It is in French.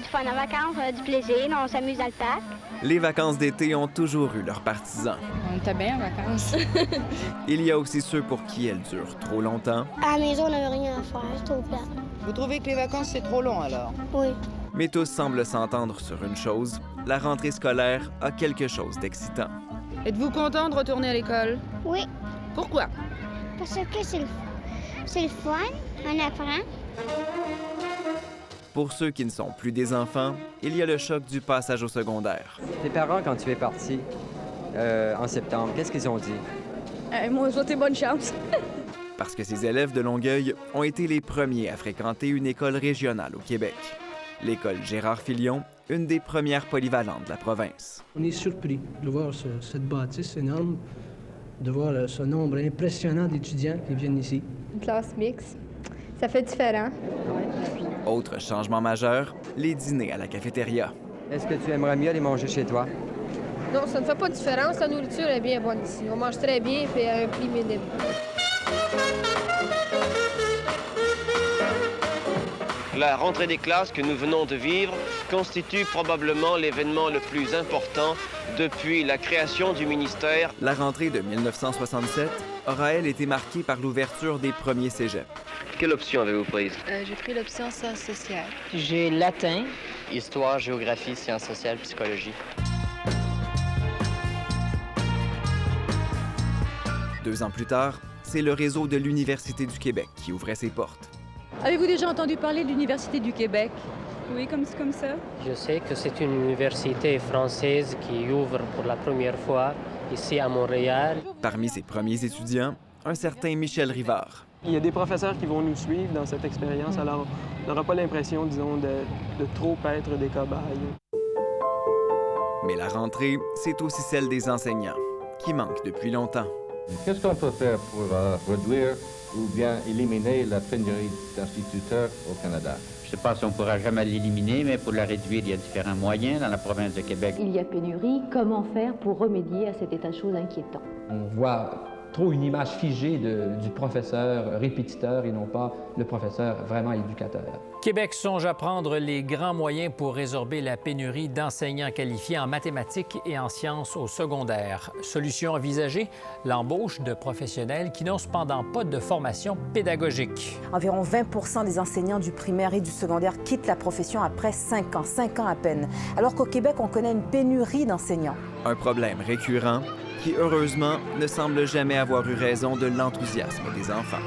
fun en vacances, on a du plaisir, on s'amuse dans le parc. Les vacances d'été ont toujours eu leurs partisans. On était bien en vacances. Il y a aussi ceux pour qui elles durent trop longtemps. À la maison, on n'avait rien à faire, c'est trop plat. Vous trouvez que les vacances, c'est trop long, alors? Oui. Mais tous semblent s'entendre sur une chose, la rentrée scolaire a quelque chose d'excitant. Êtes-vous content de retourner à l'école? Oui, Pourquoi? parce que c'est le fun, on apprend. Pour ceux qui ne sont plus des enfants, il y a le choc du passage au secondaire. Tes parents, quand tu es parti en septembre, qu'est-ce qu'ils ont dit? Moi, souhaité bonne chance. Parce que ces élèves de Longueuil ont été les premiers à fréquenter une école régionale au Québec. L'école Gérard Filion, une des premières polyvalentes de la province. On est surpris de voir cette bâtisse énorme, de voir ce nombre impressionnant d'étudiants qui viennent ici. Une classe mixte, ça fait différent. Autre changement majeur, les dîners à la cafétéria. Est-ce que tu aimerais mieux aller manger chez toi? Non, ça ne fait pas de différence. La nourriture est bien bonne ici. On mange très bien et à un prix minime. La rentrée des classes que nous venons de vivre constitue probablement l'événement le plus important depuis la création du ministère. La rentrée de 1967 aura, elle, été marquée par l'ouverture des premiers cégeps. Quelle option avez-vous prise? J'ai pris l'option sciences sociales. J'ai latin. Histoire, géographie, sciences sociales, psychologie. 2 ans plus tard, c'est le réseau de l'Université du Québec qui ouvrait ses portes. Avez-vous déjà entendu parler de l'Université du Québec? Oui, comme ça. Je sais que c'est une université française qui ouvre pour la première fois ici à Montréal. Parmi ses premiers étudiants, un certain Michel Rivard. Il y a des professeurs qui vont nous suivre dans cette expérience, alors on n'aura pas l'impression, disons, de trop être des cobayes. Mais la rentrée, c'est aussi celle des enseignants, qui manquent depuis longtemps. Qu'est-ce qu'on peut faire pour réduire ou bien éliminer la pénurie d'instituteurs au Canada? Je ne sais pas si on pourra jamais l'éliminer, mais pour la réduire, il y a différents moyens dans la province de Québec. Il y a pénurie. Comment faire pour remédier à cet état de choses inquiétant? On voit trop une image figée du professeur répétiteur et non pas le professeur vraiment éducateur. Québec songe à prendre les grands moyens pour résorber la pénurie d'enseignants qualifiés en mathématiques et en sciences au secondaire. Solution envisagée, l'embauche de professionnels qui n'ont cependant pas de formation pédagogique. Environ 20 des enseignants du primaire et du secondaire quittent la profession après 5 ans à peine. Alors qu'au Québec, on connaît une pénurie d'enseignants. Un problème récurrent qui, heureusement, ne semble jamais avoir eu raison de l'enthousiasme des enfants.